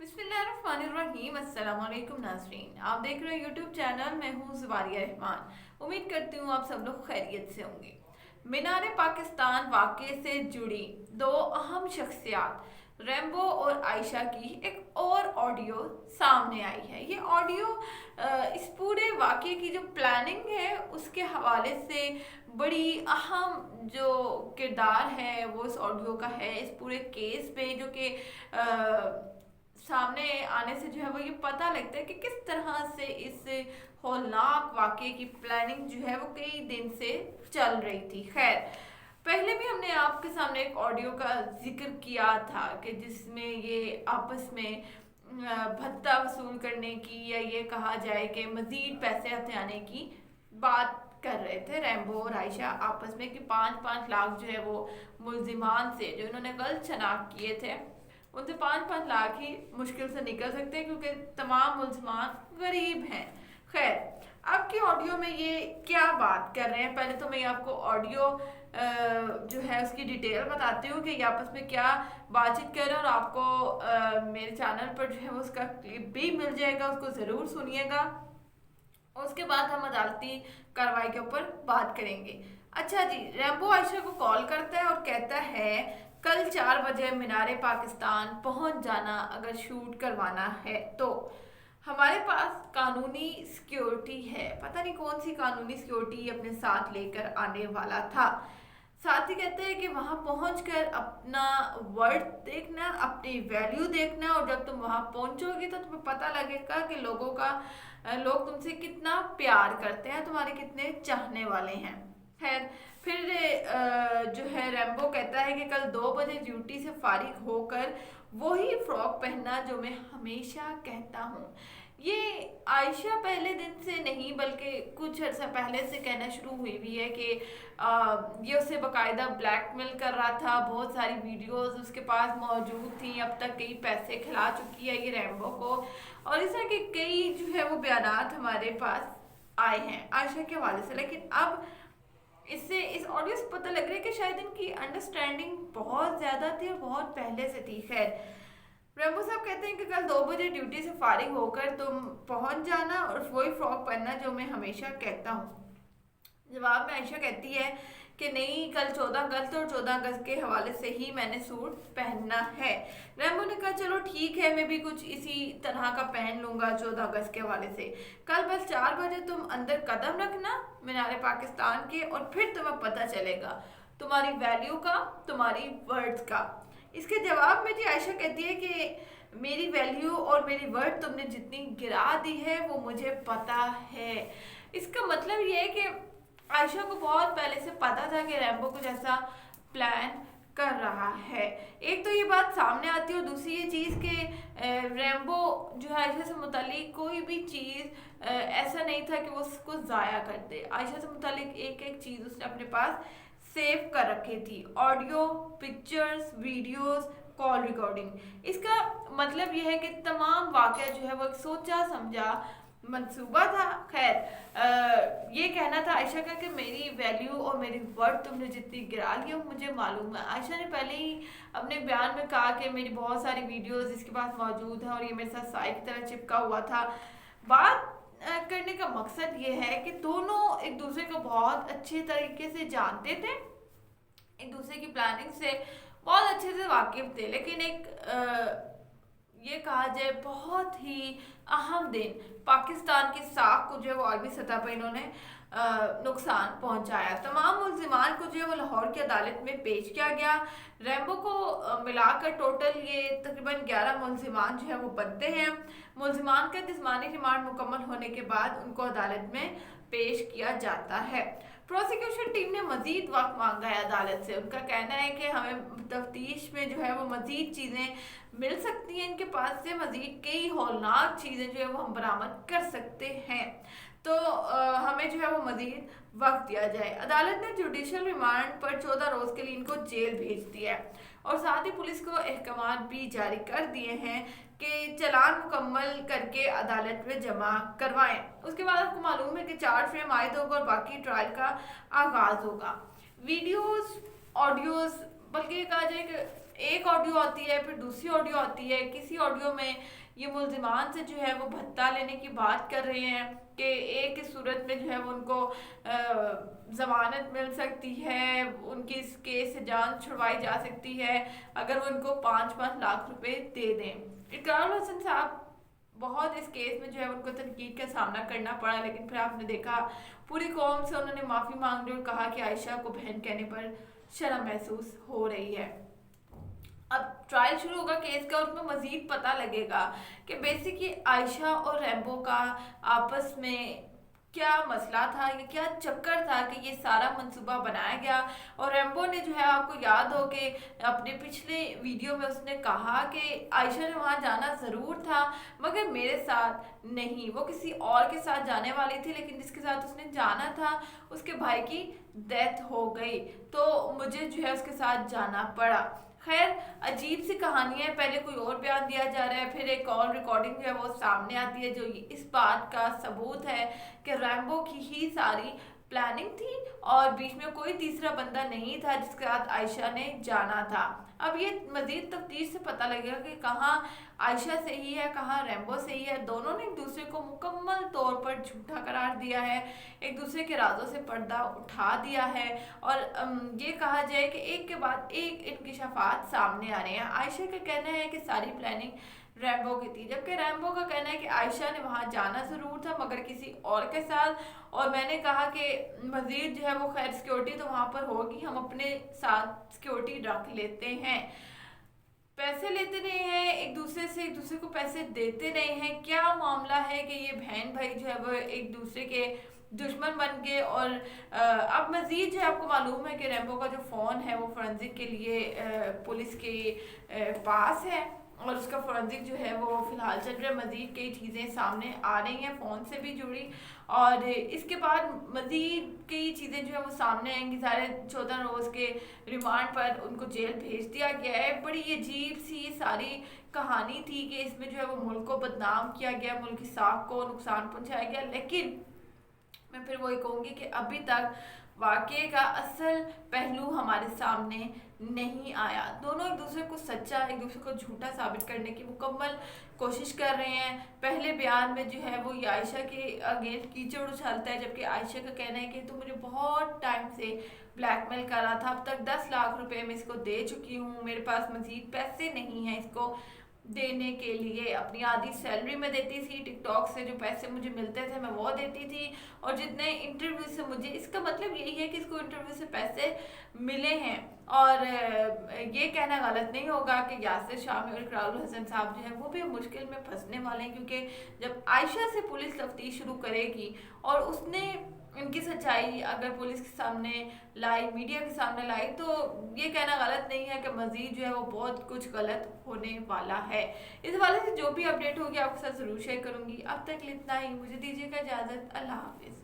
बिस्मिल्लाहिर्रहमानिर्रहीम। अस्सलाम वालेकुम नाज़रीन, आप देख रहे हैं यूट्यूब चैनल। मैं हूँ ज़वारिया रहमान। उम्मीद करती हूँ आप सब लोग खैरियत से होंगे। मीनार पाकिस्तान वाक़े से जुड़ी दो अहम शख्सियात रैम्बो और आयशा की एक और ऑडियो सामने आई है। ये ऑडियो इस पूरे वाक़े की जो प्लानिंग है उसके हवाले से बड़ी अहम जो किरदार है वो इस ऑडियो का है। इस पूरे केस पे जो कि सामने आने से जो है वो ये पता लगता है कि किस तरह से इस होलनाक वाक़े की प्लानिंग जो है वो कई दिन से चल रही थी। खैर, पहले भी हमने आपके सामने एक ऑडियो का जिक्र किया था कि जिसमें ये आपस में भत्ता वसूल करने की या ये कहा जाए कि मज़ीद पैसे हथियाने की बात कर रहे थे रैम्बो और आयशा आपस में कि 5-5 लाख जो है वो मुलजिमान से जो इन्होंने गलत शनाख्त किए थे उनसे 5-5 लाख ही मुश्किल से निकल सकते हैं क्योंकि तमाम मुलजमान गरीब हैं। खैर, अब की ऑडियो में ये क्या बात कर रहे हैं, पहले तो मैं आपको ऑडियो जो है उसकी डिटेल बताती हूँ कि ये आपस में क्या बातचीत कर रहे हैं और आपको मेरे चैनल पर जो है उसका क्लिप भी मिल जाएगा, उसको ज़रूर सुनिएगा। उसके बाद हम अदालती कार्रवाई के ऊपर बात करेंगे। अच्छा जी, रैम्बो आयशा को कॉल करता है और कहता है कल 4 बजे मीनारे पाकिस्तान पहुंच जाना अगर शूट करवाना है तो। हमारे पास कानूनी सिक्योरिटी है। पता नहीं कौन सी कानूनी सिक्योरिटी अपने साथ लेकर आने वाला था। साथ ही कहते हैं कि वहां पहुंचकर अपना वर्थ देखना, अपनी वैल्यू देखना, और जब तुम वहां पहुंचोगी तो तुम्हें पता लगेगा कि लोग तुमसे कितना प्यार करते हैं, तुम्हारे कितने चाहने वाले हैं। खैर, फिर जो है रैम्बो कहता है कि कल 2 बजे ड्यूटी से फारिग होकर वही फ्रॉक पहनना जो मैं हमेशा कहता हूँ। ये आयशा पहले दिन से नहीं बल्कि कुछ अर्सा पहले से कहना शुरू हुई भी है कि ये उसे बाकायदा ब्लैकमेल कर रहा था। बहुत सारी वीडियोस उसके पास मौजूद थी, अब तक कई पैसे खिला चुकी है ये रैम्बो को, और इस तरह के कई जो है वो बयानात हमारे पास आए हैं आयशा के हवाले से। लेकिन अब इससे इस ऑडियो से पता लग रहा है कि शायद इनकी अंडरस्टैंडिंग बहुत ज़्यादा थी और बहुत पहले से थी। खैर, रैम्बो साहब कहते हैं कि कल 2 बजे ड्यूटी से फारिग होकर तुम पहुंच जाना और वही फ्रॉक पहनना जो मैं हमेशा कहता हूँ। जवाब में आयशा कहती है कि नहीं, कल 14 अगस्त और 14 अगस्त के हवाले से ही मैंने सूट पहनना है। रैम्बो ने कहा चलो ठीक है, मैं भी कुछ इसी तरह का पहन लूंगा 14 अगस्त के हवाले से। कल बस 4 बजे तुम अंदर कदम रखना मीनार पाकिस्तान के, और फिर तुम्हें पता चलेगा तुम्हारी वैल्यू का, तुम्हारी वर्थ का। इसके जवाब में जी आयशा कहती है कि मेरी वैल्यू और मेरी वर्थ तुमने जितनी गिरा दी है वो मुझे पता है। इसका मतलब ये है कि आयशा को बहुत पहले से पता था कि रैम्बो कुछ ऐसा प्लान कर रहा है। एक तो ये बात सामने आती है और दूसरी ये चीज़ कि रैम्बो जो है आयशा से मुतालिक कोई भी चीज़ ऐसा नहीं था कि वो उसको ज़ाया कर दे। आयशा से मुतालिक एक एक चीज़ उसने अपने पास सेव कर रखी थी, audio, pictures, videos, call recording. इसका मतलब यह है कि तमाम वाक़या जो है वो एक सोचा समझा मंसूबा था। खैर, ये कहना था आयशा का कि मेरी वैल्यू और मेरी वर्थ तुमने जितनी गिरा ली है मुझे मालूम है। आयशा ने पहले ही अपने बयान में कहा कि मेरी बहुत सारी वीडियोस इसके पास मौजूद हैं और ये मेरे साथ साइड की तरह चिपका हुआ था। बात करने का मकसद ये है कि दोनों एक दूसरे को बहुत अच्छे तरीके से जानते थे, एक दूसरे की प्लानिंग से बहुत अच्छे से वाकिफ थे। लेकिन ये कहा जाए बहुत ही अहम दिन पाकिस्तान की साख को जो है वो आलमी सतह पर इन्होंने नुकसान पहुंचाया। तमाम मुल्जिमान को जो है वो लाहौर की अदालत में पेश किया गया। रैम्बो को मिलाकर टोटल ये तकरीबन 11 मुल्जिमान जो है वो बनते हैं। मुल्जिमान का जिस्मानी रिमांड मुकम्मल होने के बाद उनको अदालत में पेश किया जाता है। प्रोसिक्यूशन टीम ने मजीद वक्त मांगा है अदालत से। उनका कहना है कि हमें तफ्तीश में जो है वो मजीद चीज़ें मिल सकती हैं, इनके पास से मजीद कई हौलनाक चीज़ें जो है वो हम बरामद कर सकते हैं, तो हमें जो है वो मजीद वक्त दिया जाए। अदालत ने जुडिशल रिमांड पर 14 रोज़ के लिए इनको जेल भेज दिया है और साथ ही पुलिस को अहकामात भी जारी कर दिए हैं कि चालान मुकम्मल करके अदालत में जमा करवाएं। उसके बाद आपको मालूम है कि चार्ज फ्रेम आयद होगा और बाकी ट्रायल का आगाज होगा। वीडियोस, ऑडियोज, बल्कि कहा जाए कि एक ऑडियो आती है, फिर दूसरी ऑडियो आती है। किसी ऑडियो में ये मुल्जिमान से जो है वो भत्ता लेने की बात कर रहे हैं कि एक की सूरत में जो है वो उनको जमानत मिल सकती है, उनकी इस केस से जान छुड़वाई जा सकती है अगर वो उनको 5-5 लाख रुपए दे दें। इकरारुल हसन साहब बहुत इस केस में जो है उनको तनकीद का सामना करना पड़ा, लेकिन फिर आपने देखा पूरी कौम से उन्होंने माफ़ी मांग ली और कहा कि आयशा को बहन कहने पर शर्म महसूस हो रही है। अब ट्रायल शुरू होगा केस का और उसमें मजीद पता लगेगा कि बेसिकली आयशा और रैम्बो का आपस में क्या मसला था, ये क्या चक्कर था कि ये सारा मंसूबा बनाया गया। और रैम्बो ने जो है, आपको याद हो कि अपने पिछले वीडियो में उसने कहा कि आयशा ने वहाँ जाना ज़रूर था मगर मेरे साथ नहीं, वो किसी और के साथ जाने वाली थी, लेकिन जिसके साथ उसने जाना था उसके भाई की डेथ हो गई तो मुझे जो है उसके साथ जाना पड़ा। खैर अजीब सी कहानी है, पहले कोई और बयान दिया जा रहा है, फिर एक और रिकॉर्डिंग जो है वो सामने आती है जो इस बात का सबूत है कि रैम्बो की ही सारी प्लानिंग थी और बीच में कोई तीसरा बंदा नहीं था जिसके साथ आयशा ने जाना था। अब ये मजीद तफ्तीश से पता लगेगा कि कहाँ आयशा सही है, कहाँ रैम्बो सही है। दोनों ने एक दूसरे को मुकम्मल तौर पर झूठा करार दिया है, एक दूसरे के राजों से पर्दा उठा दिया है और ये कहा जाए कि एक के बाद एक इंकिशाफात सामने आ रहे हैं। आयशा का कहना है कि सारी प्लानिंग रैम्बो की थी, जबकि रैम्बो का कहना है कि आयशा ने वहाँ जाना ज़रूर था मगर किसी और के साथ। और मैंने कहा कि मज़ीद जो है वो खैर सिक्योरिटी तो वहाँ पर होगी, हम अपने साथ सिक्योरिटी रख लेते हैं। पैसे लेते नहीं हैं एक दूसरे से, एक दूसरे को पैसे देते नहीं हैं। क्या मामला है कि ये बहन भाई जो है वो एक दूसरे के दुश्मन बन गए। और अब मजीद जो है आपको मालूम है कि रैम्बो का जो फ़ोन है वो फोरेंसिक के लिए पुलिस के पास है और उसका फोरेंसिक जो है वो फिलहाल चल रहा है। मजीद कई चीज़ें सामने आ रही हैं फ़ोन से भी जुड़ी और इसके बाद मजीद कई चीज़ें जो है वो सामने आएंगी। सारे 14 रोज़ के रिमांड पर उनको जेल भेज दिया गया है। बड़ी अजीब सी सारी कहानी थी कि इसमें जो है वो मुल्क को बदनाम किया गया, मुल्क की साख को नुकसान पहुंचाया गया। लेकिन मैं फिर वही कहूँगी कि अभी तक वाकये का असल पहलू हमारे सामने नहीं आया। दोनों एक दूसरे को सच्चा, एक दूसरे को झूठा साबित करने की मुकम्मल कोशिश कर रहे हैं। पहले बयान में जो है वो ये आयशा के अगेंस्ट कीचड़ उछालता है, जबकि आयशा का कहना है कि तो मुझे बहुत टाइम से ब्लैकमेल कर रहा था, अब तक 10 लाख रुपए मैं इसको दे चुकी हूँ, मेरे पास मजीद पैसे नहीं हैं इसको देने के लिए। अपनी आधी सैलरी में देती थी, टिकटॉक से जो पैसे मुझे मिलते थे मैं वो देती थी और जितने इंटरव्यू से मुझे, इसका मतलब यही है कि इसको इंटरव्यू से पैसे मिले हैं। और ये कहना गलत नहीं होगा कि यासिर शामी और इकरारुल हसन साहब जो है वो भी मुश्किल में फंसने वाले हैं, क्योंकि जब आयशा से पुलिस तफ्तीश शुरू करेगी और उसने इनकी सच्चाई अगर पुलिस के सामने लाई, मीडिया के सामने लाई, तो ये कहना गलत नहीं है कि मजीद जो है वो बहुत कुछ गलत होने वाला है। इस हवाले से जो भी अपडेट होगी आपके साथ ज़रूर शेयर करूंगी। अब तक इतना ही, मुझे दीजिएगा इजाज़त। अल्लाह हाफिज़।